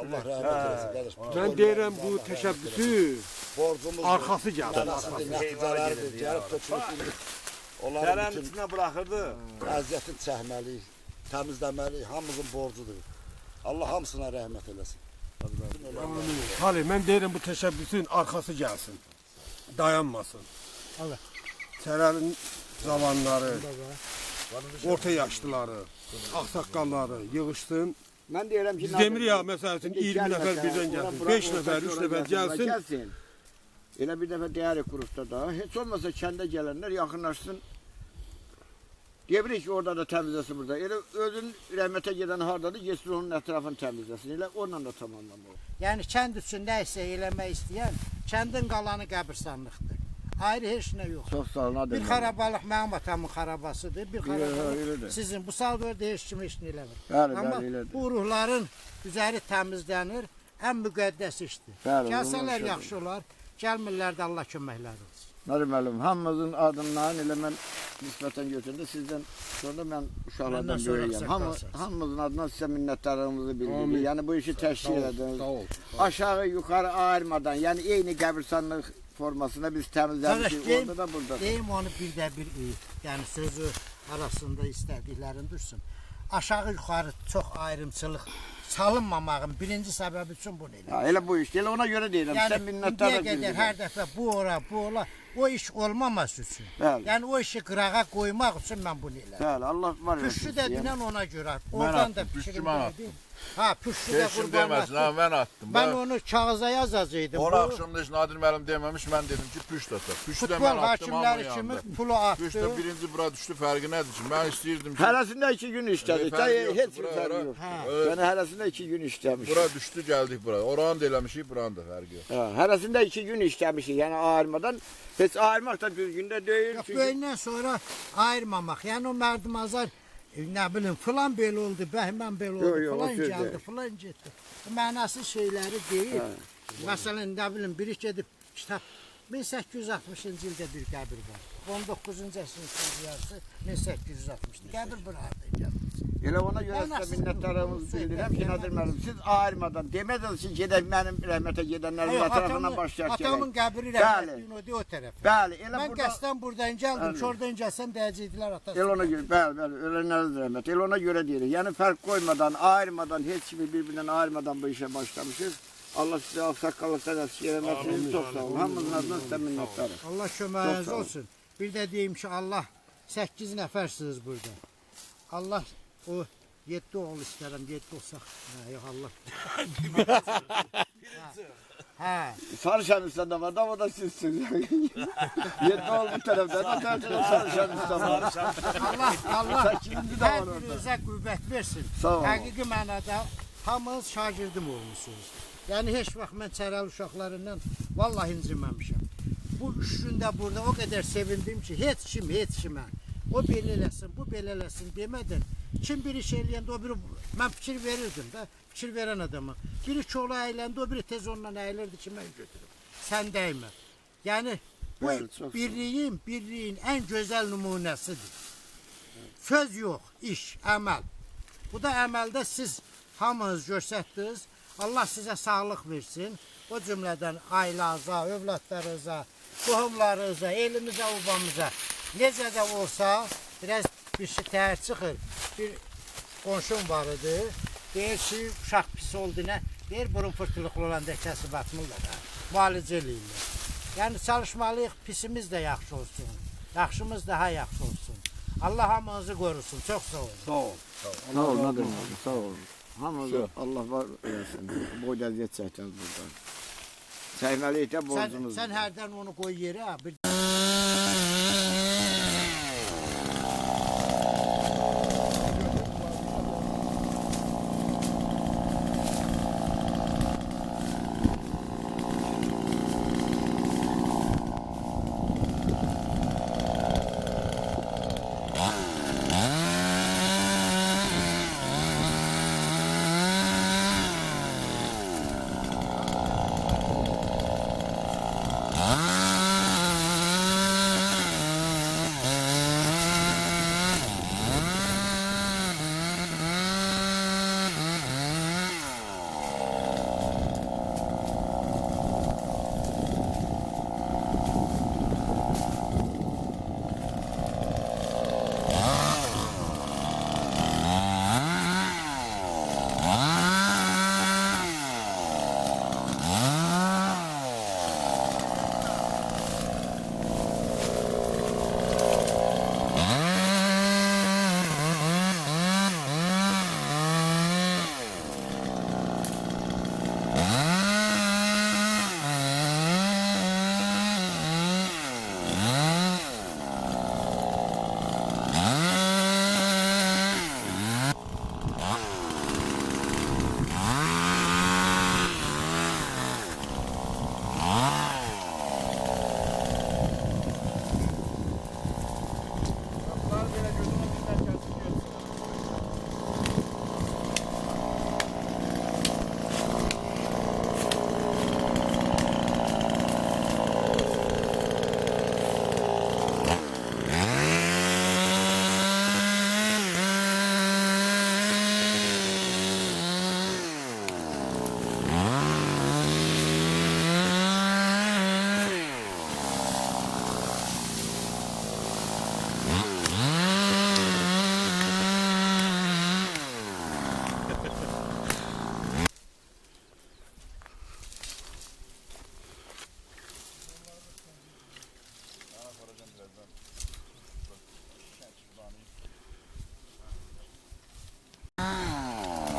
Speaker 9: Allah rəhmət eləsin qardaş.
Speaker 7: Ben deyirəm bu təşəbbüsü
Speaker 9: Borcumuz
Speaker 7: arkası gəldi.
Speaker 9: nəticələrdir. Gəlib tökülür. Onların
Speaker 10: Dərənin
Speaker 9: bütün
Speaker 10: içine bırakırdı.
Speaker 9: əziyyətini çəkməliyik, təmizləməliyik. Hamımızın borcudur. Allah hamısına rəhmət eləsin.
Speaker 7: Salih, mən deyirəm bu təşəbbüsün arkası gəlsin. Dayanmasın.
Speaker 3: Evet.
Speaker 7: Sərərin zamanları, orta yaşlıları, ağsaqqalları yığışsın.
Speaker 6: Mən deyirəm ki,
Speaker 7: Biz demirik ya, məsəl üçün 20 nəfər birdən gəlsin, 5 nəfər, 3 nəfər gəlsin.
Speaker 6: Elə bir dəfə deyərik qrupda da, heç olmasa kəndə gələnlər yaxınlaşsın. Deyirik ki, orada da təmizləsin burada. Elə özün rəhmətə gedən hardadır, geçsin onun ətrafını təmizləsin. Elə onunla da tamamlamaq.
Speaker 1: Yəni kənd üçün nə isə eləmək istəyən, kəndin qalanı qəbirstanlıqdır. Ayrı heç nə yox.
Speaker 6: Çox sağ olun.
Speaker 1: Bir xarabalıq mənim atamın xarabasıdır. Bir xarabalıq
Speaker 6: elədir.
Speaker 1: sizin. Bu salverdə heç kim heç nə eləmir.
Speaker 6: Bəli,
Speaker 1: Amma
Speaker 6: bəli, elədir.
Speaker 1: bu ruhların üzəri təmizlənir. Ən müqəddəs işdir.
Speaker 6: Bəli,
Speaker 1: Gəlsələr
Speaker 6: ruhlar
Speaker 1: yaxşı olar. Gəlmirlər də Allah köməkləri olsun.
Speaker 6: Nədir müəllim, hamımızın adından elə mən nisbətən götürdü. Sizdən sonra mən uşaqlardan
Speaker 1: Məndən sonra
Speaker 6: böyüyəm.
Speaker 1: qısa
Speaker 6: Hamımızın adından sizə minnətdarlığımızı bildiririk. Yəni bu işi təşkil ediniz.
Speaker 7: Sağ ol.
Speaker 6: Aşağı yuxarı ayırmadan, yəni eyni qəbirstanlıq formasında biz təmizləmişik.
Speaker 1: Qardaş,
Speaker 6: Orada da burada.
Speaker 1: Deyim onu bir də bir yəni sözü arasında istədiklərin dursun. Aşağı yuxarı çox ayrımçılıq salınmamağın birinci səbəbi üçün bunu elə.
Speaker 6: Ha, elə bu iş. Elə ona görə deyirəm. Sən
Speaker 1: Yəni indiyə
Speaker 6: minnətdarlıq
Speaker 1: qədər
Speaker 6: bildirin.
Speaker 1: hər dəfə bu ora, bu ola, o iş olmaması üçün.
Speaker 6: Bəli.
Speaker 1: Yəni o işi qırağa qoymaq üçün mən bunu elədim.
Speaker 6: Bəli, Allah var etsin.
Speaker 1: Püşü də
Speaker 6: sizə.
Speaker 1: dinən ona görə. Oradan da
Speaker 4: attım, püşçü
Speaker 1: fikrim
Speaker 4: mən
Speaker 1: verdim. Ha, püşü də
Speaker 4: Keşim
Speaker 1: qurban
Speaker 4: deməsin, ha
Speaker 1: olsun.
Speaker 4: mən attım.
Speaker 1: Ben onu kağıza yazacaqdım.
Speaker 4: Onu
Speaker 1: Bu
Speaker 4: akşamda hiç Nadir müəllim dememiş, ben dedim ki püş de Püşü de
Speaker 1: futbol
Speaker 4: ben attım ama
Speaker 1: hakimləri kimi
Speaker 4: yandı.
Speaker 1: pulu attı.
Speaker 4: Püş de birinci bura düştü, fərqi nədir ki? Ben istəyirdim ki,
Speaker 6: Hərəsində 2 gün işlədik.
Speaker 4: Fərqi yoxdur,
Speaker 6: Heç bir
Speaker 4: bura,
Speaker 6: fərqi
Speaker 4: ora.
Speaker 6: yox.
Speaker 1: Ha.
Speaker 6: Yəni hərəsində 2 gün işləmişik.
Speaker 4: bura düşdü, gəldik bura. Oranı da eləmişik, buranı da fərqi yox.
Speaker 6: Ha, hərəsində 2 gün işləmişik. Yəni ayırmadan heç ayırmaq da düzgün də deyil.
Speaker 1: Yox,
Speaker 6: Çünki
Speaker 1: böyündən sonra ayırmamaq. Yəni o mərdimazar nə bilim filan belə oldu, bəhmən belə oldu,
Speaker 6: Yox, yox, o
Speaker 1: filan
Speaker 6: söz
Speaker 1: gəldi,
Speaker 6: deyil.
Speaker 1: filan getdi. Bu mənasız şeyləri deyil. Məsələn, nə bilim, biri gedib kitab 1860-cı ildə bir qəbir var. 19-cu əsrin yarısı 1860-dır. Qəbir buradır gəldi.
Speaker 6: Elə ona görə
Speaker 1: Yəni
Speaker 6: sizə
Speaker 1: asıl
Speaker 6: minnətdarlığımızı
Speaker 1: bu
Speaker 6: bildirirəm ki,
Speaker 1: söhbət
Speaker 6: Nadir müəllim, siz ayırmadan demədiniz ki, gedək mənim rəhmətə gedənlərin ətrafından başlayaq
Speaker 1: Atamın
Speaker 6: gələk.
Speaker 1: qəbri
Speaker 6: Bəli.
Speaker 1: rəhmətliyin o tərəf.
Speaker 6: Bəli, elə
Speaker 1: Mən
Speaker 6: burada
Speaker 1: qəsdən buradan gəldim,
Speaker 6: Bəli.
Speaker 1: şuradan gəlsəm dəyəcəkdilər atası.
Speaker 6: elə ona görə, bəli, ölənlərə də rəhmət. Elə ona görə deyirik. Yəni fərq qoymadan, ayırmadan, heç kimi bir-birindən ayırmadan bu işə başlamışıq. Allah sizə ağsaqqallıqdan əsir eləməsin. Çox sağ olun. Hamımızın adına sizə minnətdarım.
Speaker 1: Allah
Speaker 6: Çox
Speaker 1: köməyiniz
Speaker 6: sağ olun.
Speaker 1: olsun. Bir də deyim ki, Allah 8 nəfərsiniz burada. Allah o 7 oğul istərəm, 7 olsaq. Hə, yox Allah. Hə.
Speaker 6: Sarı Şəmistan da var da, o da sizsiniz. 7 ol bu tərəfdə, o tərəfdə Sarı Şəmistan var.
Speaker 1: Allah
Speaker 6: Səkizinci də var
Speaker 1: hər
Speaker 6: orada.
Speaker 1: birinizə qüvvət versin.
Speaker 6: Sağ olun.
Speaker 1: Həqiqi mənada hamınız şagirdim olmuşsunuz. Yəni heç vaxt mən çərəl uşaqlarından vallahi inciməmişəm. Bu 3 gündə burada o qədər sevindim ki, heç kimə o belə eləsin, bu belə eləsin demədən kim bir iş eləyəndə o biri mən fikir verirdim də, fikir verən adama. Biri çoğlu əyləndə o biri tez ondan əyilirdi ki, mən götürüm. Sən dəymə. Yəni bu
Speaker 6: Bəli, çox sağ ol.
Speaker 1: birliyin ən gözəl nümunəsidir. Söz yox, iş, əməl. Bu da əməldə siz hamınız göstərdiniz. Allah sizə sağlıq versin. O cümlədən ailəniza, övladlarınıza, qohumlarınıza, elimizə, obamıza Necə də olsa, biraz bir şey təhər çıxır. Bir qonşum var idi. Deyir ki, uşaq pis oldu nə? Deyir, burun fırtılıqlı olanda kəsib atmırlar da. Müalicə eləyirlər. Yəni çalışmalıyıq, pisimiz də yaxşı olsun. Yaxşımız daha yaxşı olsun. Allah hamınızı qorusun. Çox sağ olun.
Speaker 6: Sağ ol. Sağ ol, Nadir abi, sağ ol. Hamımızı Allah var eləsin. Boy əziyyət çəkəcəz buradan. Çəkməliyik də borcumuz.
Speaker 1: Sən hərdən onu qoy yerə. Bir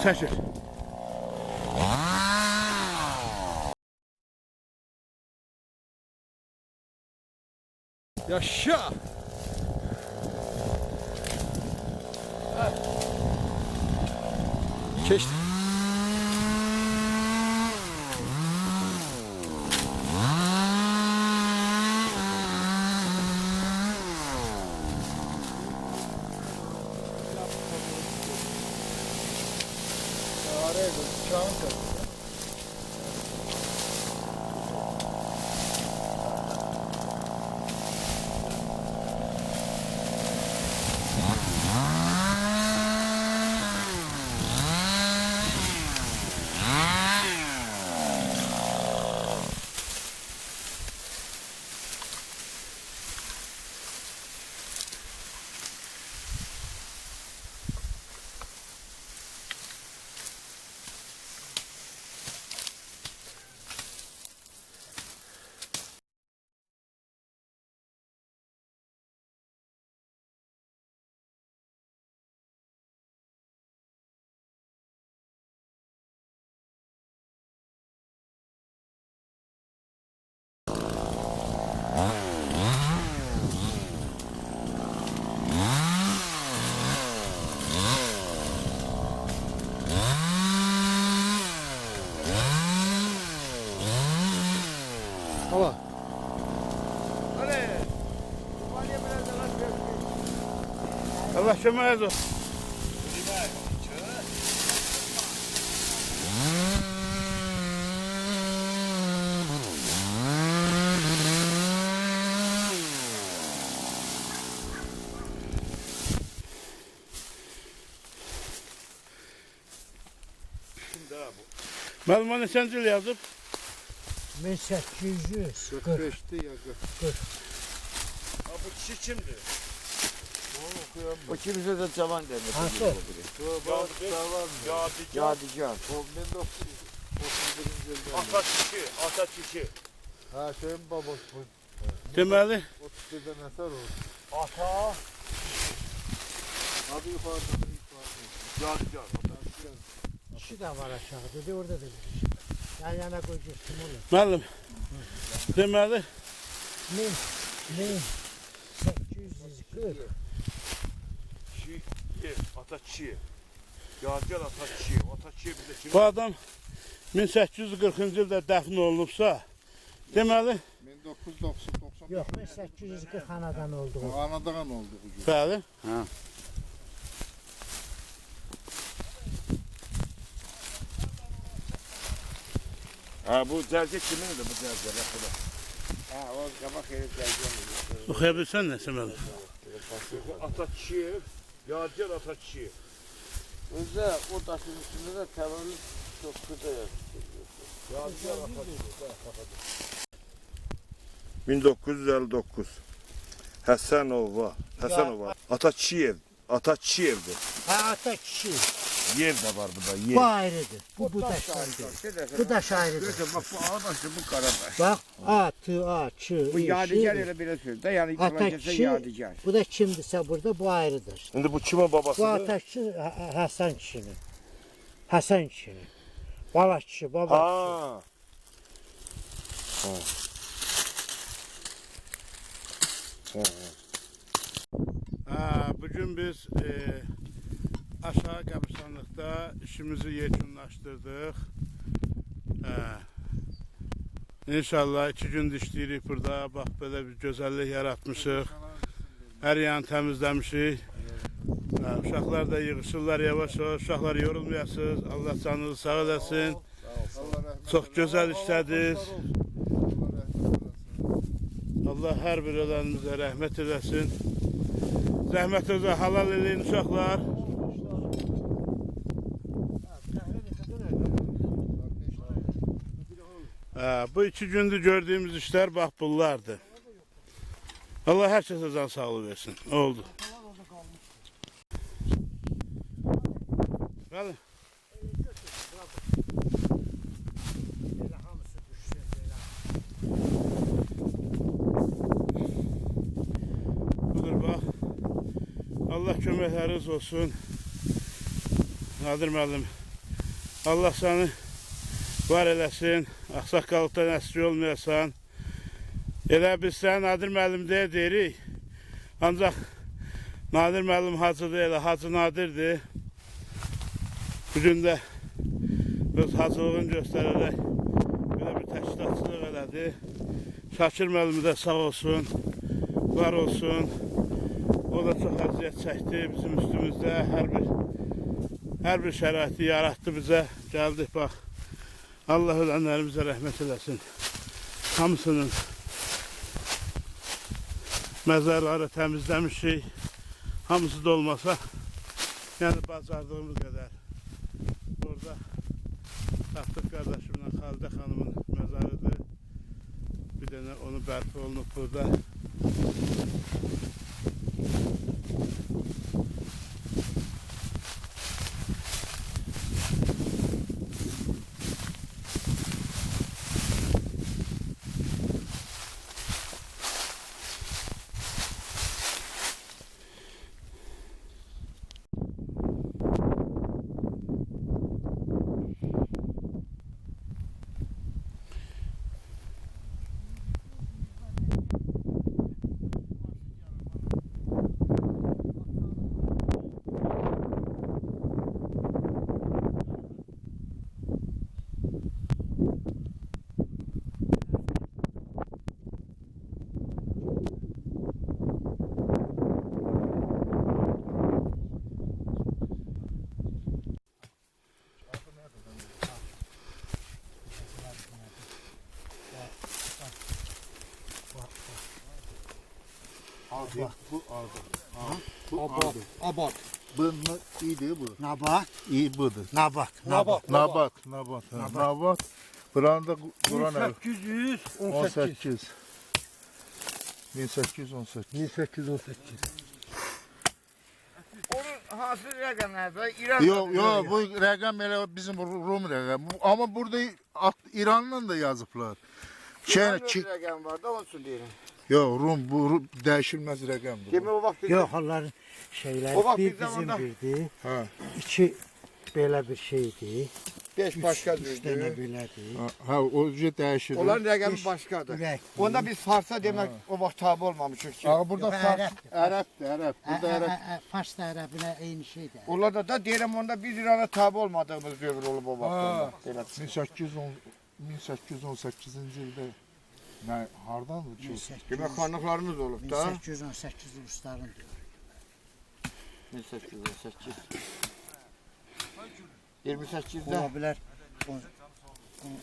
Speaker 2: Çəkir.
Speaker 7: Yaşa! Keçdi.
Speaker 2: Allah. Allah kömək olsun. Məlumat neçənci il yazıb?
Speaker 1: 1840.
Speaker 8: 45'ti ya.
Speaker 1: 40.
Speaker 5: Bu
Speaker 10: kişi kimdir?
Speaker 6: O kimse de cavan demir.
Speaker 3: Hansı?
Speaker 6: Yadigar.
Speaker 8: O 1931 yılda.
Speaker 10: Ata kişi.
Speaker 8: Ha şeyin babası bu.
Speaker 2: Deməli,
Speaker 8: 31'de neser oldu.
Speaker 10: Ata.
Speaker 8: Abi yukarıda.
Speaker 10: Yadigar.
Speaker 3: Kişi de var aşağıda. De orada da bir kişi. Yan yana koyacaksın oğlum.
Speaker 2: müəllim, deməli,
Speaker 3: 1840.
Speaker 10: Kişi. Ata kişi. Yadigar ata kişi. Ata kişi bir de kim?
Speaker 2: bu adam 1840-cı ildə dəfn olunubsa, deməli,
Speaker 8: 1990.
Speaker 3: Yok 1840 anadan oldu.
Speaker 8: Anadan oldu bu gün.
Speaker 2: bəli,
Speaker 10: Ha bu cərgə kimindir bu cərgə?
Speaker 6: Ha o kabak herif geldi.
Speaker 2: oxuya bilsən nəsə müəllim?
Speaker 10: Ata kişi. Yadigar ata kişi.
Speaker 6: Özde o taşın üstünde de tevellüt çok kısa yazıyor.
Speaker 10: Yadigar ata kişi. 1959. Həsənova. Ata kişi Ata kişiyevdir.
Speaker 3: Ha ata kişi.
Speaker 10: Yer de var burada. Yer.
Speaker 3: Bu ayrıdır. Bu daşlardır. Bu daş ayrıdır.
Speaker 6: Bak bu ağdaşı bu karabaş.
Speaker 3: Bak A, Ç,
Speaker 6: Bu yadigar öyle bir söz de yani
Speaker 3: ata
Speaker 6: kolay
Speaker 3: kişi.
Speaker 6: yadigar.
Speaker 3: Bu da kimdirse burada bu ayrıdır.
Speaker 10: Şimdi bu kimin
Speaker 3: Bu
Speaker 10: babasıdır?
Speaker 3: ata kişi Hasan kişinin. Hasan kişinin. Bala kişi, baba
Speaker 10: Ha.
Speaker 2: Bugün biz aşağı qəbirstanlıqda işimizi yekunlaşdırdıq. İnşallah 2 gündür işləyirik burada. Bax, belə bir gözəllik yaratmışıq. Hər yanı təmizləmişik. Uşaqlar da yığışırlar yavaş-yavaş. Uşaqlar yorulmayasınız. Allah canınızı sağ eləsin. Çox gözəl işlədiniz. Allah hər bir ölənimizə rəhmət eləsin. Zəhmətinizə halal eləyin uşaqlar. Bu 2 gündür gördüyümüz işler bax bunlardır. Allah hər kəsə can sağlığı versin. Oldu. Bəli. Budur bax. Allah köməkləriniz olsun. Nadir müəllim. Allah səni var eləsin. Ağsaqqalıqdan əski olmayasan. Elə biz sən Nadir müəllim deyə deyirik. Ancaq Nadir müəllim hacıdır, elə Hacı Nadirdir. Bugün də öz hacılığını göstərərək belə bir təşkilatçılıq elədi. Şakir müəllimi də sağ olsun, var olsun. O da çox əziyyət çəkdi bizim üstümüzdə. Hər bir şəraiti yaratdı bizə. Gəldik bax. Allah ölənlərimizə rəhmət eləsin. Hamısının məzarları təmizləmişik. Hamısı da olmasa, yəni bacardığımız qədər. Burada tapdıq qardaşımla Xalidə xanımın məzarıdır. Bir dənə onu bərpa olunub burada.
Speaker 8: Bu ardı. Bu ardı.
Speaker 3: Abat.
Speaker 8: Bu iyiydi bu.
Speaker 3: Nabat.
Speaker 8: İyi budur.
Speaker 3: Nabat.
Speaker 8: Nabat. Buranın da Kur'an ev.
Speaker 3: 1818.
Speaker 8: 18. 1818.
Speaker 7: 1818.
Speaker 6: Onun hansı rəqəmlərdə? İran
Speaker 8: Yok yok bu rəqəm elə bizim Rum rəqəmi. Ama burada İranla da yazıblar.
Speaker 6: İranın öz rəqəmi var da onun üçün deyirəm.
Speaker 8: Yok Rum bu dəyişilməz rəqəmdir.
Speaker 6: Demək o vaxt
Speaker 1: Yox, onların şeyləri
Speaker 6: O vaxt
Speaker 1: bir
Speaker 6: bir
Speaker 1: bizim
Speaker 6: zamanda-
Speaker 1: birdi.
Speaker 8: Ha.
Speaker 1: İki belə bir şeydi.
Speaker 6: 5 başqa
Speaker 1: Üç dənə
Speaker 6: düzdür.
Speaker 1: belədir.
Speaker 8: Ha o dəyişir.
Speaker 6: Onların rəqəmi
Speaker 1: Beş
Speaker 6: başqadır.
Speaker 1: ürək.
Speaker 6: Onda biz Farsa demək o vaxt tabi olmamışıq ki.
Speaker 8: Aa burada
Speaker 1: Yox,
Speaker 8: Fars,
Speaker 1: ərəbdir.
Speaker 8: Ərəbdir, Ərəb. Burada Ərəb.
Speaker 1: Fars da ərəbinə eyni şeydir.
Speaker 6: Onlarda da deyirəm onda biz İrana tabi olmadığımız dövr olub o vaxt. Belə.
Speaker 8: 1818-ci ildə nə hardandır ki?
Speaker 6: Demək xanlıqlarımız olub da.
Speaker 1: 1818 rusların dövrü.
Speaker 6: 1818. 28'də.
Speaker 1: Ola bilər.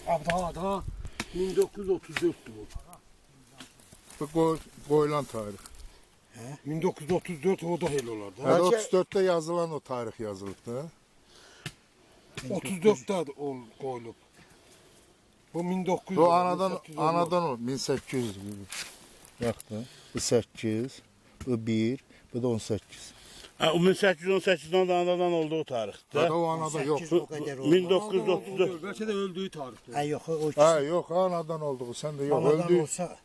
Speaker 7: Abda 1934'tü bu.
Speaker 8: Bu qoyulan tarix.
Speaker 7: 1934 o da el olardı.
Speaker 8: Hələ
Speaker 6: Bəlkə-
Speaker 8: 34-də yazılan o tarix yazılıb da.
Speaker 7: 34'te koyulup. Bu 1900.
Speaker 8: Bu anadan o 1800 gibi. Bax da. Bu 8, bu 1, bu da 18.
Speaker 2: Ha, o 1818'den de anadan olduğu tarihte.
Speaker 8: Hadi o anada yok.
Speaker 1: 18 o qədər oldu.
Speaker 2: 1934.
Speaker 7: Belki de öldüğü tarihte.
Speaker 1: Hə yox, o
Speaker 8: Ha yok anadan olduğu. Sen de yok
Speaker 1: anadan
Speaker 8: öldü.
Speaker 1: olsa,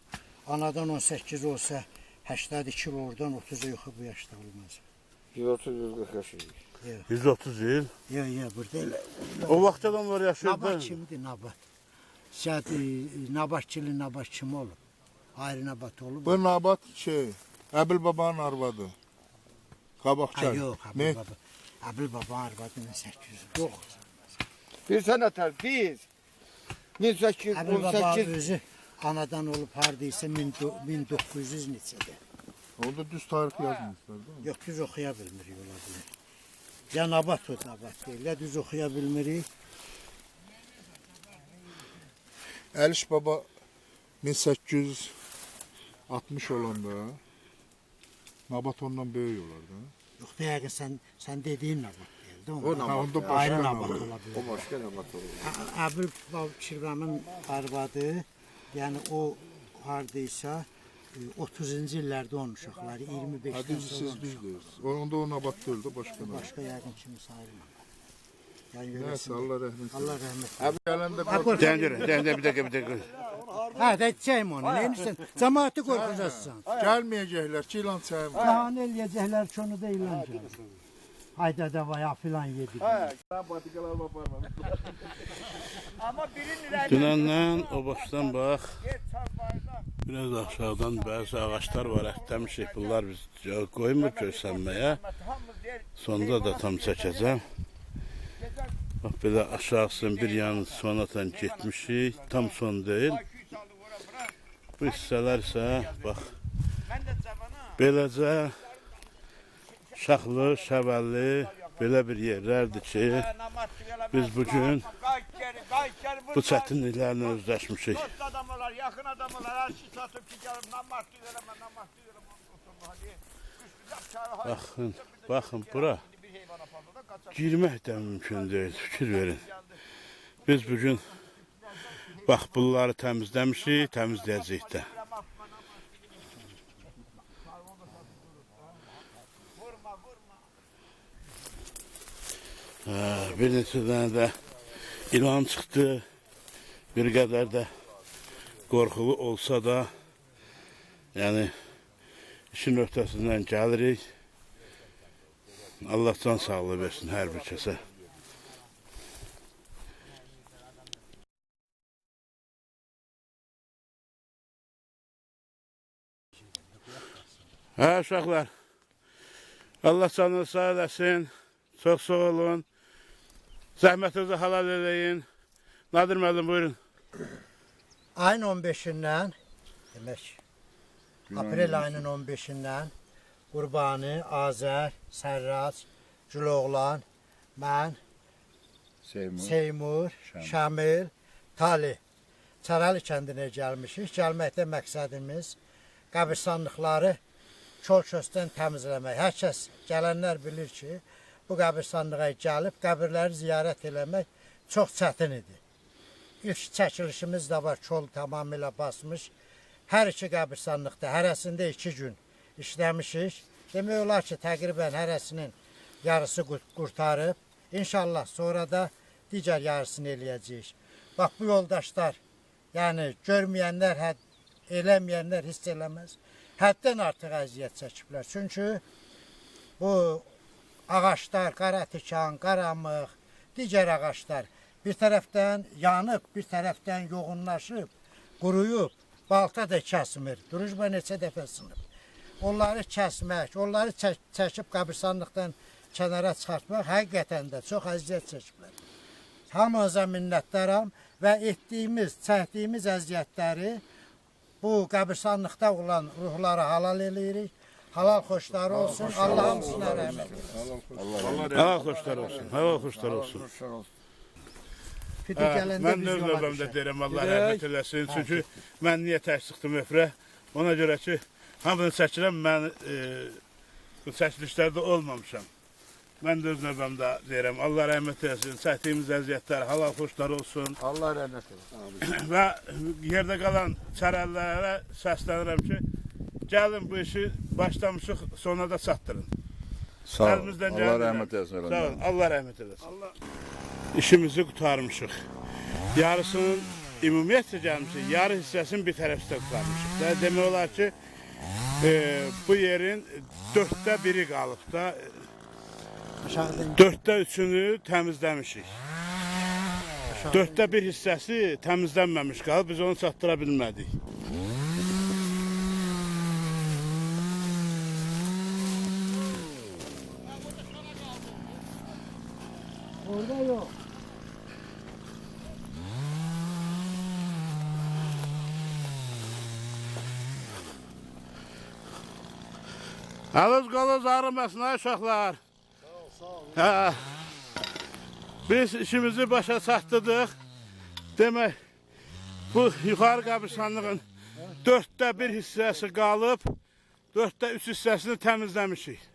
Speaker 1: anadan 18 olsa 82 il oradan 30'a yoxu bu yaşda olmaz.
Speaker 6: 130-140 yaşayır.
Speaker 2: 130 yıl.
Speaker 1: Yox, burada elə.
Speaker 2: O vakit adamlar yaşıyordu.
Speaker 1: Nabat kimdir Nabat? Zat Nabatçılı Nabat kim olub? Ayrı Nabat olub.
Speaker 8: Bu Nabat şey, Əbil babanın arvadı. Qabaqçay.
Speaker 1: Ha yox,
Speaker 8: Ne?
Speaker 1: Abil Baba. Abil Baba arvadının 800. Yox.
Speaker 6: Bir sənətər biz
Speaker 1: Abil Baba
Speaker 6: 1818
Speaker 1: özü anadan olub hardaysa 1900 neçədə.
Speaker 8: Orada düz tarix yazmışlar değil mi?
Speaker 1: Yox, düz oxuya bilmirik ola bilər. Ya Nabat o Nabat deyil, ya düz oxuya bilmirik.
Speaker 8: Əliş baba 1860 olanda Nabat ondan böyük olar da.
Speaker 1: Yox, yəqin sən dediyin Nabat deyil, değil mi?
Speaker 6: O Nabat.
Speaker 8: Ha onda başqa
Speaker 1: Ayrı
Speaker 8: Nabat.
Speaker 1: Nabat ola bilər.
Speaker 6: o başqa Nabat olur.
Speaker 1: Abil Şirvanın arvadı, yəni o hardaysa 30-cu illərdə onun uşaqları, 25-dən
Speaker 8: Hadi
Speaker 1: sonra
Speaker 8: siz
Speaker 1: onun
Speaker 8: düz
Speaker 1: uşaqları.
Speaker 8: deyirsiniz. Onda o Nabat deyil de başqa Nabat.
Speaker 1: Başqa yəqin kimi sayılmır. Yəni
Speaker 8: Neyse
Speaker 1: görəsən.
Speaker 8: Allah rəhmət eylesin.
Speaker 1: Allah rəhmət.
Speaker 8: Abi gələndə
Speaker 2: Bir dakika.
Speaker 1: Hə, deyəcəyim onu. Nəyirsən? Cəmaatı qorxucaqsan.
Speaker 8: gəlməyəcəklər ki, ilan çayım.
Speaker 1: Yahan eləyəcəklər ki, onu da ilan gəlir. Hayda da vaya filan yedi.
Speaker 6: Amma birinin ürəyində
Speaker 2: Dünəndən o başdan bax. Biraz aşağıdan bəzi ağaçlar var, əkləmişik. Bunlar biz qoymur görsənməyə. Sonda da tam çəkəcəm. Bax belə aşağısın bir yanı sonatan getmişik. Tam son deyil. Bu hissələr isə bax beləcə şaxlı, şəvəlli belə bir yerlərdir ki, biz bugün bu çətinliklərlə özləşmişik.
Speaker 6: dost adam olar, yaxın adam olar, hər şey satıb ki, gəlib namartı verəm.
Speaker 2: Baxın bura girmək də mümkün deyil, fikir verin. Biz bugün bax bunları təmizləmişik, təmizləyəcəyik də. Bir neçə dənə də ilan çıxdı. Bir qədər də qorxulu olsa da, yəni işin öhdəsindən gəlirik. Allah can sağlığı versin hər bir kəsə. Hə uşaqlar, Allah canını sağ eləsin, çox sağ olun, zəhmətinizi halal eləyin. Nadir müəllim buyurun.
Speaker 1: Ayın 15-dən, demək, aprel ayının 15-dən Qurbani, Azər, Sərrac, Güloğlan, mən, Seymur, Şamil, Talih, Çaralı kəndinə gəlmişik. Gəlməkdə məqsədimiz qəbirstanlıqları çol-kösdən təmizləmək. Hər kəs gələnlər bilir ki, bu qəbirstanlığa gəlib qəbirləri ziyarət eləmək çox çətin idi. İlk çəkilişimiz də var, çol tamamilə basmış. hər iki qəbirstanlıqda hərəsində 2 gün işləmişik. Demək olar ki, təqribən hərəsinin yarısı qurtarıb. İnşallah sonra da digər yarısını eləyəcəyik. Bax bu yoldaşlar, yəni görməyənlər, eləməyənlər hiss eləməz. Həddən artıq əziyyət çəkiblər. Çünki bu ağaçlar, qara tikan, qaramıq, digər ağaçlar bir tərəfdən yanıb, bir tərəfdən yoğunlaşıb, quruyub, balta da kəsmir. Drujba neçə dəfə sınıb. Onları kəsmək, onları çəkib qəbirstanlıqdan kənara çıxartmaq həqiqətən də çox əziyyət çəkiblər. Hamınıza minnətdaram və etdiyimiz, çəkdiyimiz əziyyətləri bu qəbirstanlıqda olan ruhları halal eləyirik. Halal xoşları olsun. Allah hamısına rəhmət eləsin.
Speaker 2: Halal xoşlar olsun. Halal xoşlar olsun. Mən də öz növbəmdə deyirəm, Allah rəhmət eləsin. Çünki mən niyə tək çıxdım öfrə? Ona görə ki, hamını çəkirəm, mən bu çəkilişlərdə olmamışam. Mən də öz növbəmdə deyirəm, Allah rəhmət eləsin. Çəkdiyimiz əziyyətlər, halal xoşlar olsun.
Speaker 3: Allah rəhmət eləsin.
Speaker 2: Və yerdə qalan çərəllərə səslənirəm ki, gəlin bu işi başlamışıq, sona da çatdırın.
Speaker 4: Sağ ol.
Speaker 2: Əlimizdən
Speaker 4: Allah rəhmət eləsin.
Speaker 2: Sağ olun, Allah rəhmət eləsin. İşimizi qurtarmışıq. Yarısının ümumiyyətlə gəlmişik, yarı hissəsini bir tərəfdə qurtarmışıq. Demək olar ki, bu yerin 4də 1-i qalıb da, 4də 3-ünü təmizləmişik. 4də 1 hissəsi təmizlənməmiş qalıb, biz onu çatdıra bilmədik.
Speaker 3: Orada yok.
Speaker 2: Alız qoluz ağrımasın ha uşaqlar. Sağ ol. Biz işimizi başa çatdırdıq. Demək, bu yuxarı qəbirstanlığın 4də 1 hissəsi qalıb, 4də 3 hissəsini təmizləmişik.